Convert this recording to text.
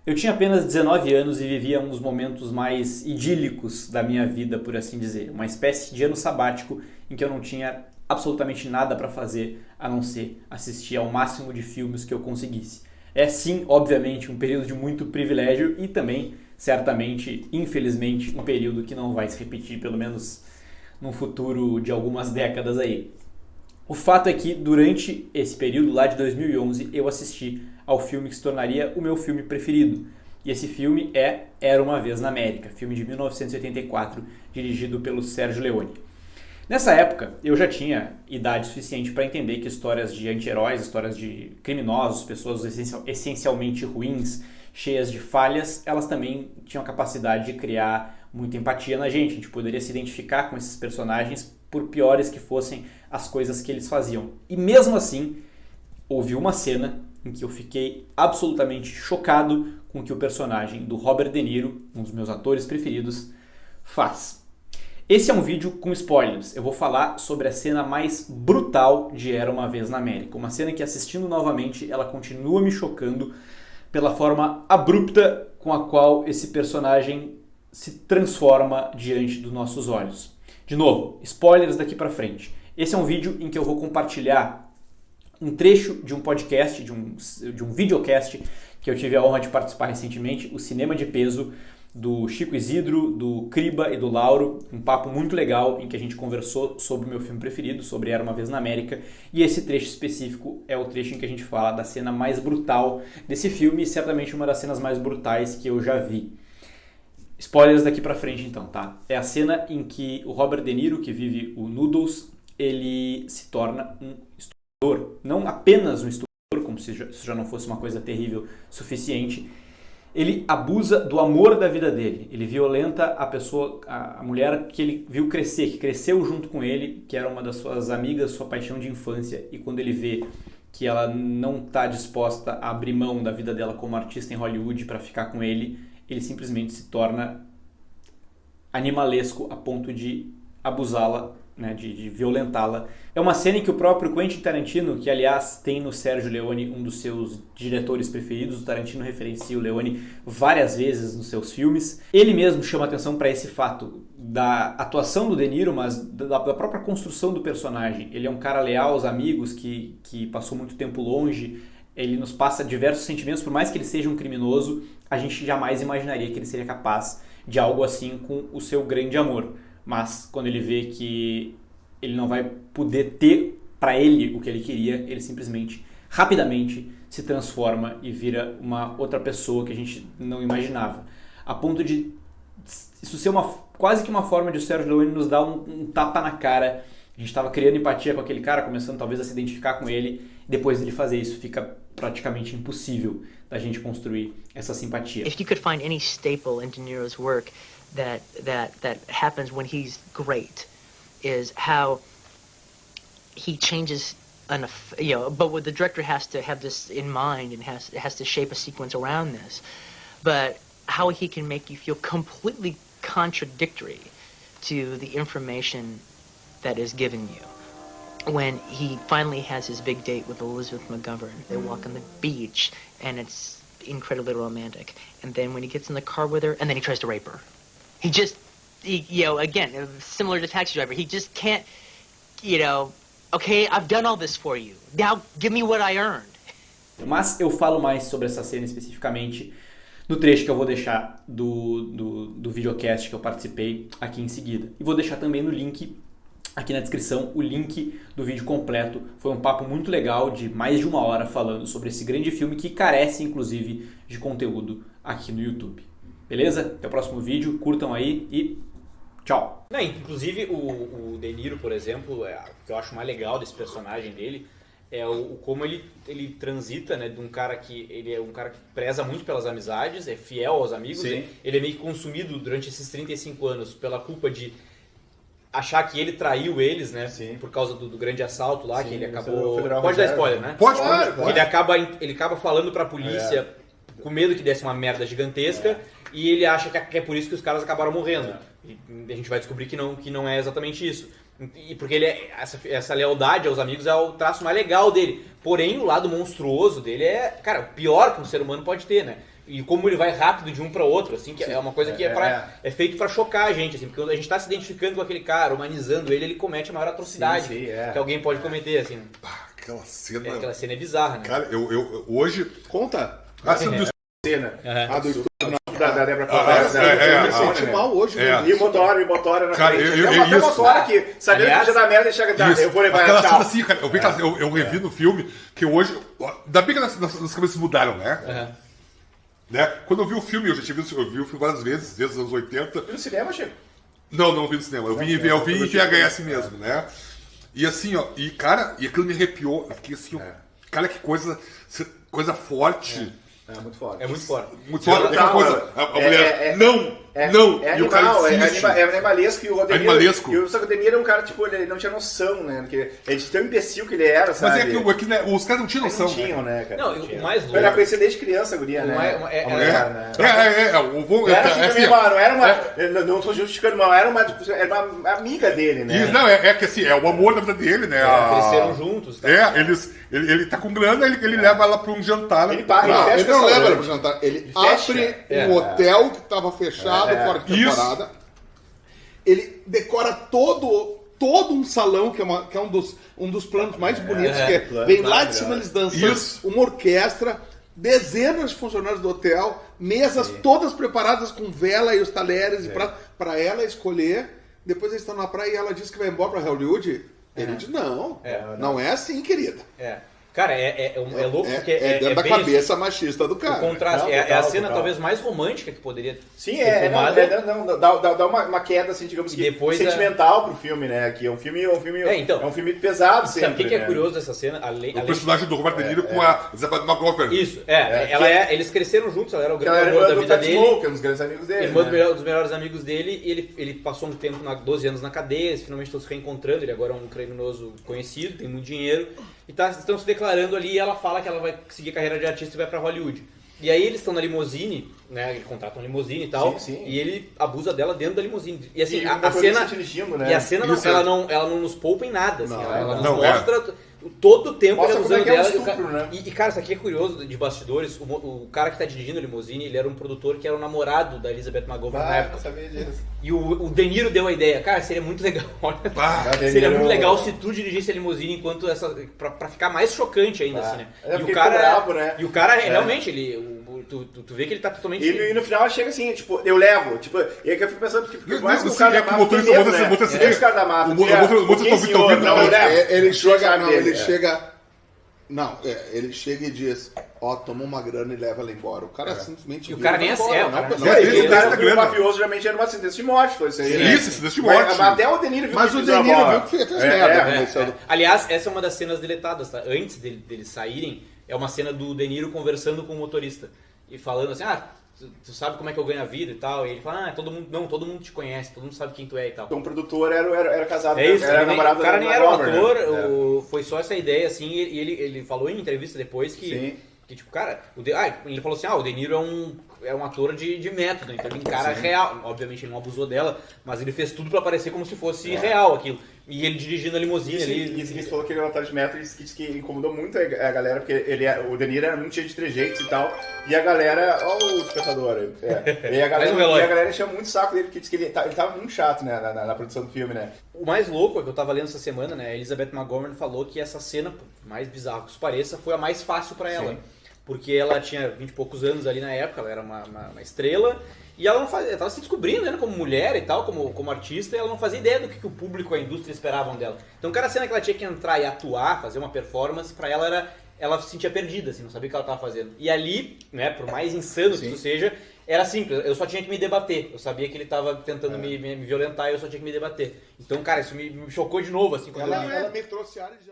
Eu tinha apenas 19 anos e vivia um dos momentos mais idílicos da minha vida, por assim dizer. Uma espécie de ano sabático em que eu não tinha absolutamente nada para fazer a não ser assistir ao máximo de filmes que eu conseguisse. É sim, obviamente, um período de muito privilégio e também, certamente, infelizmente, um período que não vai se repetir, pelo menos num futuro de algumas décadas aí. O fato é que, durante esse período lá de 2011, eu assisti ao filme que se tornaria o meu filme preferido. E esse filme é Era Uma Vez na América, filme de 1984, dirigido pelo Sergio Leone. Nessa época, eu já tinha idade suficiente para entender que histórias de anti-heróis, histórias de criminosos, pessoas essencialmente ruins, cheias de falhas, elas também tinham a capacidade de criar muita empatia na gente. A gente poderia se identificar com esses personagens, por piores que fossem as coisas que eles faziam. E mesmo assim, houve uma cena em que eu fiquei absolutamente chocado com o que o personagem do Robert De Niro, um dos meus atores preferidos, faz. Esse é um vídeo com spoilers. Eu vou falar sobre a cena mais brutal de Era Uma Vez na América. Uma cena que, assistindo novamente, ela continua me chocando pela forma abrupta com a qual esse personagem se transforma diante dos nossos olhos. De novo, spoilers daqui pra frente. Esse é um vídeo em que eu vou compartilhar um trecho de um podcast, de um videocast que eu tive a honra de participar recentemente, o Cinema de Peso, do Chico Isidro, do Criba e do Lauro, um papo muito legal em que a gente conversou sobre o meu filme preferido, sobre Era Uma Vez na América, e esse trecho específico é o trecho em que a gente fala da cena mais brutal desse filme e certamente uma das cenas mais brutais que eu já vi. Spoilers daqui pra frente então, tá? É a cena em que o Robert De Niro, que vive o Noodles, ele se torna um estuprador. Não apenas um estuprador, como se isso já não fosse uma coisa terrível suficiente. Ele abusa do amor da vida dele. Ele violenta a pessoa, a mulher que ele viu crescer, que cresceu junto com ele, que era uma das suas amigas, sua paixão de infância. E quando ele vê que ela não está disposta a abrir mão da vida dela como artista em Hollywood para ficar com ele, ele simplesmente se torna animalesco a ponto de abusá-la, né, de violentá-la. É uma cena em que o próprio Quentin Tarantino, que aliás tem no Sergio Leone um dos seus diretores preferidos, o Tarantino referencia o Leone várias vezes nos seus filmes, ele mesmo chama atenção para esse fato da atuação do De Niro, mas da própria construção do personagem. Ele é um cara leal aos amigos, que passou muito tempo longe, ele nos passa diversos sentimentos, por mais que ele seja um criminoso, a gente jamais imaginaria que ele seria capaz de algo assim com o seu grande amor. Mas quando ele vê que ele não vai poder ter para ele o que ele queria, ele simplesmente, rapidamente, se transforma e vira uma outra pessoa que a gente não imaginava. A ponto de isso ser quase que uma forma de o Sergio Leone nos dar um tapa na cara. A gente estava criando empatia com aquele cara, começando talvez a se identificar com ele. Depois dele fazer isso, fica praticamente impossível da gente construir essa simpatia. If you could find any staple in De Niro's work that happens when he's great, is how he changes but what the director has to have this in mind and has to shape a sequence around this. But how he can make you feel completely contradictory to the information that is given you. When he finally has his big date with Elizabeth McGovern, they walk on the beach, and it's incredibly romantic. And then when he gets in the car with her, and then he tries to rape her. Again, similar to Taxi Driver, he just can't, okay, I've done all this for you. Now give me what I earned. Mas eu falo mais sobre essa cena especificamente no trecho que eu vou deixar do videocast que eu participei aqui em seguida. E vou deixar também no link aqui na descrição o link do vídeo completo. Foi um papo muito legal de mais de 1 hora falando sobre esse grande filme que carece inclusive de conteúdo aqui no YouTube. Beleza? Até o próximo vídeo, curtam aí e tchau! Não, inclusive o De Niro, por exemplo, o que eu acho mais legal desse personagem dele é como ele transita, né, de um cara que ele é um cara que preza muito pelas amizades, é fiel aos amigos, né? Ele é meio que consumido durante esses 35 anos pela culpa de achar que ele traiu eles, né? Sim. Por causa do grande assalto lá, que ele acabou... Pode dar spoiler, né? Pode. Ele acaba falando pra polícia com medo que desse uma merda gigantesca e ele acha que é por isso que os caras acabaram morrendo. E a gente vai descobrir que não é exatamente isso. E porque essa lealdade aos amigos é o traço mais legal dele. Porém, o lado monstruoso dele é, cara, o pior que um ser humano pode ter, né? E como ele vai rápido de um para outro, assim, que é uma coisa que é feito para chocar a gente, assim, porque a gente tá se identificando com aquele cara, humanizando ele comete a maior atrocidade que alguém pode cometer, assim. Aquela cena... Aquela cena é bizarra, né? Cara, eu hoje... Conta. A cena do Cena. A do estúdio Da Débora me senti mal hoje. E o motora na cara, frente. Até uma motora que, sabendo que já dá merda e chega, eu vou levar aquela ela, cena tchau. assim, cara, eu revi no filme, que hoje, ainda bem que as cabeças mudaram, né? Né? Quando eu vi o filme, eu vi o filme várias vezes, desde os anos 80. Viu no cinema, Chico? Não vi no cinema, eu vi em VHS mesmo, né? E assim, ó, cara, e aquilo me arrepiou, eu fiquei assim, ó, cara, que coisa forte. É muito forte. É muito forte. Muito forte, aquela coisa, a mulher, não! É E o cara animal, insiste. é animalesco, e o Rodeniro... Animalesco. Só que o Rodeniro é um cara, tipo, ele não tinha noção, né? Porque ele de tão imbecil que ele era, sabe? Mas é que né, os caras não tinham Eles noção. não tinham, né, cara? Não, o mais louco... Eu já conheci desde criança, a guria, né? É, A mulher, né? Não Era assim também, mano, não era uma... Não tô justificando, mas era uma amiga dele, né? Não, é que assim, é o amor da vida dele, né? Cresceram juntos. Tá? Ele tá com grana, ele leva ela pra um jantar. Ele paga, Não, fecha Ele não o leva ela restaurante. pro jantar. Ele Fecha. abre um hotel que estava fechado fora de temporada. Ele decora todo um salão, que é um dos planos mais bonitos, que vem lá de cima eles dançando. Isso. Uma orquestra, dezenas de funcionários do hotel, mesas todas preparadas com vela e os talheres e prato para ela escolher. Depois eles estão na praia e ela diz que vai embora para Hollywood. Ele diz, não é assim, querida. Cara, é louco porque É dentro da bem cabeça machista do o cara. contraste. Não, É a total, cena total. talvez mais romântica que poderia Sim, ser filmada. dá uma queda, assim, digamos que Depois sentimental pro filme, né? Que é um filme então, é um filme pesado sempre, Sabe o que é né? curioso dessa cena? O personagem do Robert De Niro com a Elizabeth McGovern. Isso, eles cresceram juntos, ela era o Que ela grande era amor da do vida Fat dele. Smoke, é um dos grandes amigos dele, Irmão né? dos melhores amigos dele, e ele passou um tempo, 12 anos na cadeia, eles finalmente estão se reencontrando, ele agora é um criminoso conhecido, tem muito dinheiro, e estão se declarando ali, e ela fala que ela vai seguir a carreira de artista e vai pra Hollywood. E aí eles estão na limusine, né, ele contrata uma limusine e tal, Sim. e ele abusa dela dentro da limusine. E assim, E a uma cena... polícia dirigindo, né? E a cena, Isso, ela não nos poupa em nada, assim, ela nos não, mostra... Todo o tempo Mostra ele como é abusando que é um dela. estupro, Cara, né? e, cara, isso aqui é curioso de bastidores. O cara que tá dirigindo a limusine, ele era um produtor que era o namorado da Elizabeth McGovern na Ah, época. eu sabia disso. E o De Niro deu a ideia, cara, seria muito legal. Olha, De seria Niro- muito legal se tu dirigisse a limusine enquanto pra ficar mais chocante ainda, assim, né? É, E porque o cara, ficou bravo, né? E o cara, realmente, tu vê que ele tá totalmente... E no final chega assim, tipo, eu levo. Tipo, e aí que eu fico pensando, porque mais que o Assim, cara é da que o máfia tem motorista- medo, o né? motorista- Tem os caras da máfia. o motorista tá ouvindo, não, eu levo. Ele chega, Deixa dele, chega. Não, ele chega e diz, ó, toma uma grana e leva ela embora. O cara simplesmente. E o cara nem vira e vai é embora, céu, não, cara. não, E o cara Essa do grana. mafioso geralmente era uma sentença de morte, foi isso aí, né? Isso, sentença de morte. Mas até o De Niro viu Mas que o pisou a De Niro bola. viu que fez merda. Né? Aliás, essa é uma das cenas deletadas, tá? Antes deles saírem, é uma cena do De Niro conversando com o motorista. E falando assim, tu sabe como é que eu ganho a vida e tal. E ele fala, todo mundo te conhece, todo mundo sabe quem tu é e tal. Então o produtor era casado, É isso, era o namorado cara da nem era um McGovern, ator, né? foi só essa ideia, assim, e ele falou em entrevista depois que tipo, cara, ele falou assim, o De Niro é um ator de método, então ele encara real, obviamente ele não abusou dela, mas ele fez tudo pra parecer como se fosse real aquilo. E ele dirigindo a limusine ali. Isso que você falou que ele é um ator de método, e disse que incomodou muito a galera, porque o De Niro era muito cheio de trejeitos e tal, e a galera, ó o despertador, e a galera encheu muito o saco dele, porque disse que ele tava muito chato, né, na produção do filme, né. O mais louco é que eu tava lendo essa semana, né, a Elizabeth McGovern falou que essa cena, por mais bizarro que isso pareça, foi a mais fácil pra ela. Sim. Porque ela tinha 20 e poucos anos ali na época, ela era uma estrela, e ela ela tava se descobrindo, né, como mulher e tal, como artista, e ela não fazia ideia do que o público, a indústria esperavam dela. Então, cara, a cena que ela tinha que entrar e atuar, fazer uma performance, pra ela ela se sentia perdida, assim, não sabia o que ela tava fazendo. E ali, né, por mais insano que isso seja, era simples, eu só tinha que me debater. Eu sabia que ele tava tentando me violentar e eu só tinha que me debater. Então, cara, isso me chocou de novo, assim, quando Ela me trouxe áreas de